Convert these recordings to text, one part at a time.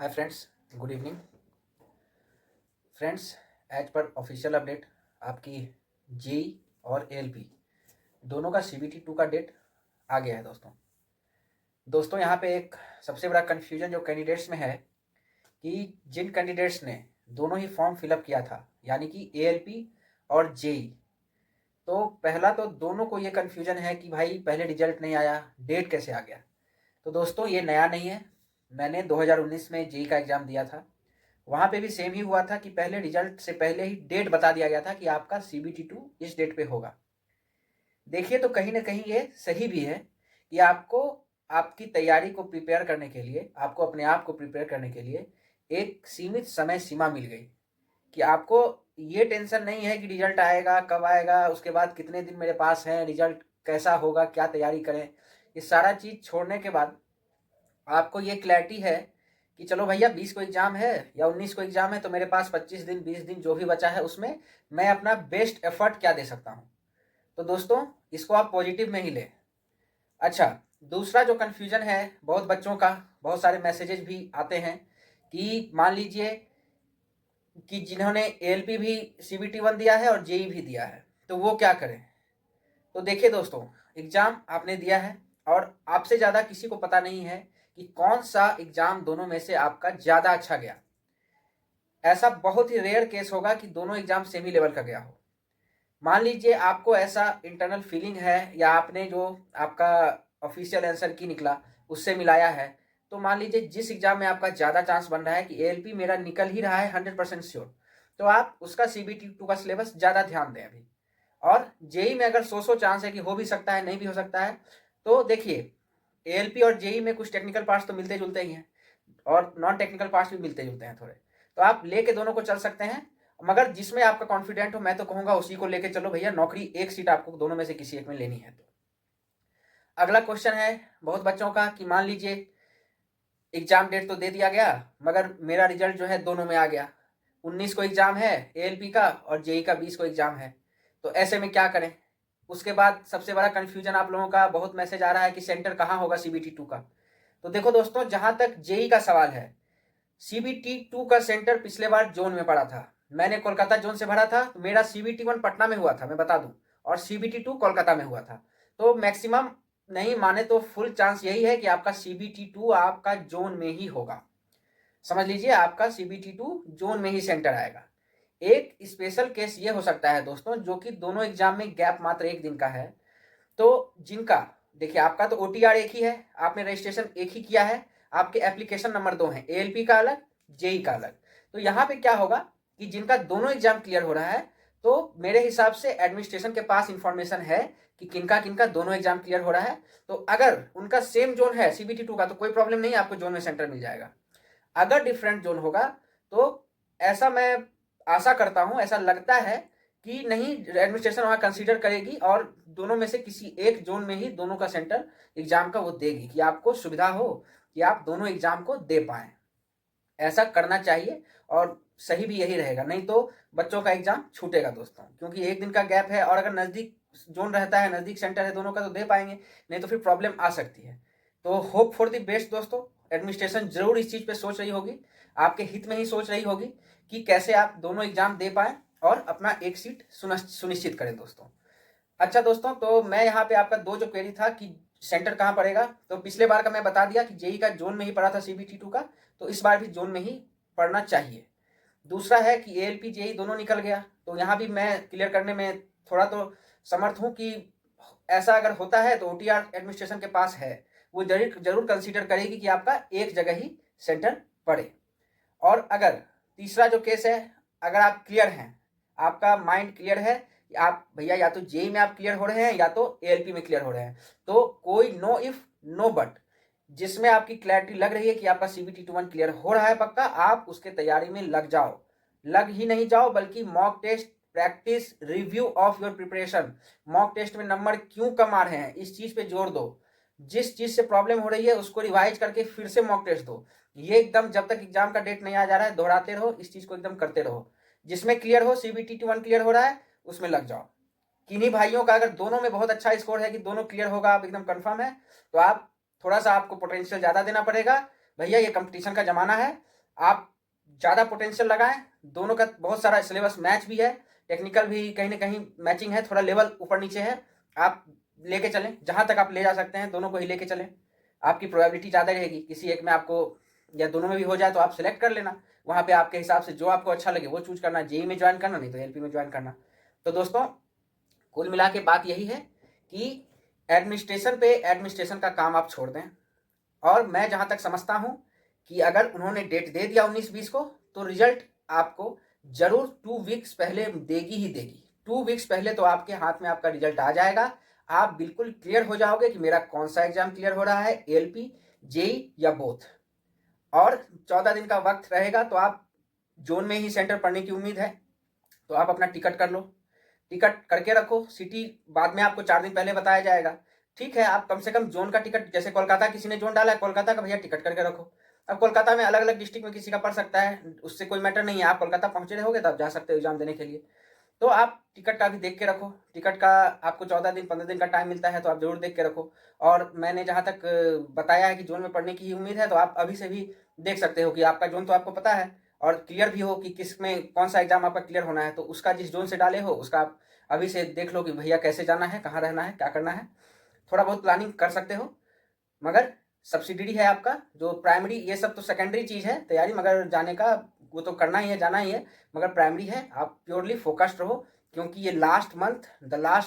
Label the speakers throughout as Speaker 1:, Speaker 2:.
Speaker 1: हाय friends, good evening friends. As per official update आपकी JE और ALP दोनों का सीबीटी 2 का डेट आ गया है दोस्तों यहाँ पे एक सबसे बड़ा कन्फ्यूजन जो कैंडिडेट्स में है कि जिन कैंडिडेट्स ने दोनों ही फॉर्म फिलअप किया था यानी कि एएलपी और जेई, तो पहला तो दोनों को ये कन्फ्यूजन है कि भाई पहले रिजल्ट नहीं आया, डेट कैसे आ गया। तो दोस्तों ये नया नहीं है, मैंने 2019 में जेई का एग्ज़ाम दिया था, वहाँ पे भी सेम ही हुआ था कि पहले रिजल्ट से पहले ही डेट बता दिया गया था कि आपका सीबीटी 2 इस डेट पे होगा। देखिए तो कहीं ना कहीं ये सही भी है कि आपको आपकी तैयारी को प्रिपेयर करने के लिए, आपको अपने आप को प्रिपेयर करने के लिए एक सीमित समय सीमा मिल गई कि आपको ये टेंशन नहीं है कि रिजल्ट आएगा कब आएगा, उसके बाद कितने दिन मेरे पास है, रिजल्ट कैसा होगा, क्या तैयारी करें। ये सारा चीज़ छोड़ने के बाद आपको ये क्लैरिटी है कि चलो भैया 20 को एग्ज़ाम है या 19 को एग्ज़ाम है, तो मेरे पास 25 दिन 20 दिन जो भी बचा है उसमें मैं अपना बेस्ट एफर्ट क्या दे सकता हूँ। तो दोस्तों इसको आप पॉजिटिव में ही लें। अच्छा, दूसरा जो कन्फ्यूजन है बहुत बच्चों का, बहुत सारे मैसेजेस भी आते हैं कि मान लीजिए कि जिन्होंने एएलपी भी सीबीटी 1 दिया है और जेई भी दिया है तो वो क्या करें। तो देखिए दोस्तों, एग्ज़ाम आपने दिया है और आपसे ज़्यादा किसी को पता नहीं है कि कौन सा एग्ज़ाम दोनों में से आपका ज़्यादा अच्छा गया। ऐसा बहुत ही रेयर केस होगा कि दोनों एग्ज़ाम सेम ही लेवल का गया हो। मान लीजिए आपको ऐसा इंटरनल फीलिंग है या आपने जो आपका ऑफिशियल आंसर की निकला उससे मिलाया है, तो मान लीजिए जिस एग्ज़ाम में आपका ज़्यादा चांस बन रहा है कि एएलपी मेरा निकल ही रहा है 100% श्योर, तो आप उसका सीबीटी 2 का सिलेबस ज़्यादा ध्यान दें अभी। और जेई में अगर 100 चांस है कि हो भी सकता है नहीं भी हो सकता है, तो देखिए एएलपी और जेई में कुछ टेक्निकल पार्ट्स तो मिलते जुलते ही हैं और नॉन टेक्निकल पार्ट्स भी मिलते जुलते हैं थोड़े, तो आप लेके दोनों को चल सकते हैं। मगर जिसमें आपका कॉन्फिडेंट हो मैं तो कहूँगा उसी को लेके चलो भैया, नौकरी एक सीट आपको दोनों में से किसी एक में लेनी है। तो अगला क्वेश्चन है बहुत बच्चों का कि मान लीजिए एग्जाम डेट तो दे दिया गया मगर मेरा रिजल्ट जो है दोनों में आ गया, 19 को एग्जाम है एएलपी का और जेई का 20 को एग्जाम है, तो ऐसे में क्या करें। उसके बाद सबसे बड़ा कन्फ्यूजन आप लोगों का बहुत मैसेज आ रहा है कि सेंटर कहाँ होगा सीबीटी 2 का। तो देखो दोस्तों, जहाँ तक जेई का सवाल है, सीबीटी 2 का सेंटर पिछले बार जोन में पड़ा था। मैंने कोलकाता जोन से भरा था, तो मेरा सीबीटी 1 पटना में हुआ था मैं बता दूं, और सीबीटी 2 कोलकाता में हुआ था। तो मैक्सिमम नहीं माने तो फुल चांस यही है कि आपका सीबीटी 2 आपका जोन में ही होगा। समझ लीजिए आपका सीबीटी 2 जोन में ही सेंटर आएगा। एक स्पेशल केस ये हो सकता है दोस्तों, जो कि दोनों एग्जाम में गैप मात्र एक दिन का है, तो जिनका देखिए आपका तो ओटीआर एक ही है, आपने रजिस्ट्रेशन एक ही किया है, आपके एप्लीकेशन नंबर 2 है, एएलपी का अलग जेई का अलग। तो यहाँ पे क्या होगा कि जिनका दोनों एग्जाम क्लियर हो रहा है, तो मेरे हिसाब से एडमिनिस्ट्रेशन के पास इंफॉर्मेशन है कि किनका किनका दोनों एग्जाम क्लियर हो रहा है। तो अगर उनका सेम जोन है सीबीटी 2 का तो कोई प्रॉब्लम नहीं है, आपको जोन में सेंटर मिल जाएगा। अगर डिफरेंट जोन होगा तो ऐसा मैं आशा करता हूं, ऐसा लगता है कि नहीं, एडमिनिस्ट्रेशन वहां कंसीडर करेगी और दोनों में से किसी एक जोन में ही दोनों का सेंटर एग्जाम का वो देगी कि आपको सुविधा हो कि आप दोनों एग्जाम को दे पाए। ऐसा करना चाहिए और सही भी यही रहेगा, नहीं तो बच्चों का एग्जाम छूटेगा दोस्तों, क्योंकि एक दिन का गैप है और अगर नज़दीक जोन रहता है, नज़दीक सेंटर है दोनों का, तो दे पाएंगे, नहीं तो फिर प्रॉब्लम आ सकती है। तो होप फॉर द बेस्ट दोस्तों, एडमिनिस्ट्रेशन जरूर इस चीज़ पे सोच रही होगी, आपके हित में ही सोच रही होगी कि कैसे आप दोनों एग्जाम दे पाएँ और अपना एक सीट सुनिश्चित करें दोस्तों। अच्छा दोस्तों, तो मैं यहाँ पे आपका दो जो क्वेरी था कि सेंटर कहाँ पड़ेगा, तो पिछले बार का मैं बता दिया कि जेई का जोन में ही पड़ा था सीबीटी 2 का, तो इस बार भी जोन में ही पढ़ना चाहिए। दूसरा है कि एएलपी जेई दोनों निकल गया, तो यहाँ भी मैं क्लियर करने में थोड़ा तो समर्थ हूँ कि ऐसा अगर होता है तो ओटीआर एडमिनिस्ट्रेशन के पास है, वो जरूर जरूर कंसीडर करेगी कि आपका एक जगह ही सेंटर पड़े। और अगर तीसरा जो केस है, अगर आप क्लियर हैं, आपका माइंड क्लियर है कि आप भैया या तो जेई में आप क्लियर हो रहे हैं या तो एएलपी में क्लियर हो रहे हैं, तो कोई नो इफ नो बट, जिसमें आपकी क्लैरिटी लग रही है कि आपका सीबीटी 1 क्लियर हो रहा है पक्का, आप उसके तैयारी में लग जाओ। लग ही नहीं जाओ बल्कि mock test, practice, review of your preparation. Mock test में नंबर क्यों कम आ रहे हैं इस चीज पे जोर दो, जिस चीज से प्रॉब्लम हो रही है उसको रिवाइज करके फिर से मॉक टेस्ट दो। ये एकदम जब तक एग्जाम का डेट नहीं आ जा रहा है दोहराते रहो, इस चीज को एकदम करते रहो। जिसमें क्लियर हो, सीबीटी 1 क्लियर हो रहा है उसमें लग जाओ। किन्हीं भाइयों का अगर दोनों में बहुत अच्छा स्कोर है कि दोनों क्लियर होगा, आप एकदम कंफर्म है, तो आप थोड़ा सा आपको पोटेंशियल ज़्यादा देना पड़ेगा। भैया ये कंपटीशन का ज़माना है, आप ज़्यादा पोटेंशियल लगाएं, दोनों का बहुत सारा सिलेबस मैच भी है, टेक्निकल भी कहीं ना कहीं मैचिंग है, थोड़ा लेवल ऊपर नीचे है, आप लेके चलें, जहाँ तक आप ले जा सकते हैं दोनों को ही लेके चलें, आपकी प्रोबेबिलिटी ज़्यादा रहेगी। किसी एक में आपको या दोनों में भी हो जाए तो आप सिलेक्ट कर लेना, वहाँ पे आपके हिसाब से जो आपको अच्छा लगे वो चूज करना, जेई में ज्वाइन करना, नहीं तो एलपी में ज्वाइन करना। तो दोस्तों कुल मिला के बात यही है कि एडमिनिस्ट्रेशन पे एडमिनिस्ट्रेशन का काम आप छोड़ दें, और मैं जहाँ तक समझता हूँ कि अगर उन्होंने डेट दे दिया 19-20 को तो रिजल्ट आपको जरूर 2 वीक्स पहले देगी ही देगी। 2 वीक्स पहले तो आपके हाथ में आपका रिजल्ट आ जाएगा, आप बिल्कुल क्लियर हो जाओगे कि मेरा कौन सा एग्जाम क्लियर हो रहा है, एलपी, जेई या बोथ। और 14 दिन का वक्त रहेगा तो आप जोन में ही सेंटर पढ़ने की उम्मीद है तो आप अपना टिकट कर लो, टिकट करके रखो, सिटी बाद में आपको 4 दिन पहले बताया जाएगा। ठीक है, आप कम से कम जोन का टिकट, जैसे कोलकाता किसी ने जोन डाला है, कोलकाता का भैया टिकट करके रखो। अब कोलकाता में अलग अलग डिस्ट्रिक्ट में किसी का पड़ सकता है, उससे कोई मैटर नहीं है, आप कोलकाता पहुंचे रहोगे तो आप जा सकते हो एग्जाम देने के लिए। तो आप टिकट का भी देख के रखो, टिकट का आपको 14 दिन 15 दिन का टाइम मिलता है तो आप जरूर देख के रखो। और मैंने जहाँ तक बताया है कि जोन में पढ़ने की ही उम्मीद है, तो आप अभी से भी देख सकते हो कि आपका जोन तो आपको पता है और क्लियर भी हो कि किस में कौन सा एग्जाम आपका क्लियर होना है, तो उसका जिस जोन से डाले हो उसका आप अभी से देख लो कि भैया कैसे जाना है, कहाँ रहना है, क्या करना है। थोड़ा बहुत प्लानिंग कर सकते हो, मगर सब्सिडी है आपका जो प्राइमरी, ये सब तो सेकेंडरी चीज़ है तैयारी, मगर जाने का वो तो करना ही है, जाना ही है, मगर प्राइमरी है, आप प्योरली फोकस्ड रहो, क्योंकि ये last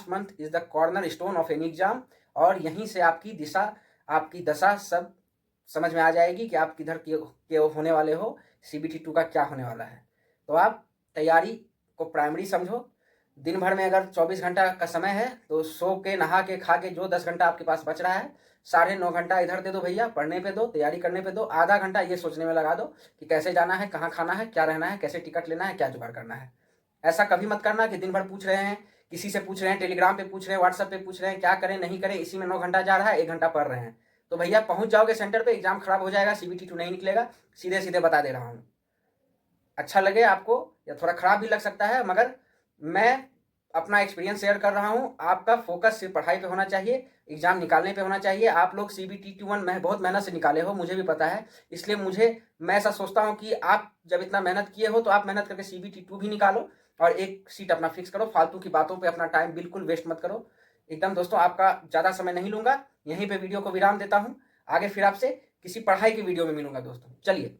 Speaker 1: month is the corner stone of any exam, और यहीं से आपकी दिशा, आपकी दशा सब समझ में आ जाएगी कि आप किधर के होने वाले हो, CBT 2 का क्या होने वाला है। तो आप तैयारी को प्राइमरी समझो। दिन भर में अगर 24 घंटा का समय है तो सो के नहा के खा के जो 10 घंटा आपके पास बच रहा है, 9.5 घंटा इधर दे दो भैया, पढ़ने पे दो, तैयारी करने पे दो, आधा घंटा ये सोचने में लगा दो कि कैसे जाना है, कहाँ खाना है, क्या रहना है, कैसे टिकट लेना है, क्या जुगाड़ करना है। ऐसा कभी मत करना कि दिन भर पूछ रहे हैं, किसी से पूछ रहे हैं, टेलीग्राम पे पूछ रहे हैं, व्हाट्सएप पे पूछ रहे हैं, क्या करें नहीं करें, इसी में 9 घंटा जा रहा है, 1 घंटा पढ़ रहे हैं, तो भैया पहुंच जाओगे सेंटर पे, एग्जाम खराब हो जाएगा, CBT 2 नहीं निकलेगा, सीधे सीधे बता दे रहा हूँ। अच्छा लगे आपको या थोड़ा खराब भी लग सकता है, मगर मैं अपना एक्सपीरियंस शेयर कर रहा हूँ। आपका फोकस सिर्फ पढ़ाई पे होना चाहिए, एग्जाम निकालने पे होना चाहिए। आप लोग CBT 1 में बहुत मेहनत से निकाले हो, मुझे भी पता है, इसलिए मैं ऐसा सोचता हूँ कि आप जब इतना मेहनत किए हो तो आप मेहनत करके CBT 2 भी निकालो और एक सीट अपना फिक्स करो। फालतू की बातों पे अपना टाइम बिल्कुल वेस्ट मत करो। एकदम दोस्तों, आपका ज़्यादा समय नहीं लूँगा, यहीं पे वीडियो को विराम देता हूँ। आगे फिर आपसे किसी पढ़ाई की वीडियो में मिलूंगा दोस्तों, चलिए।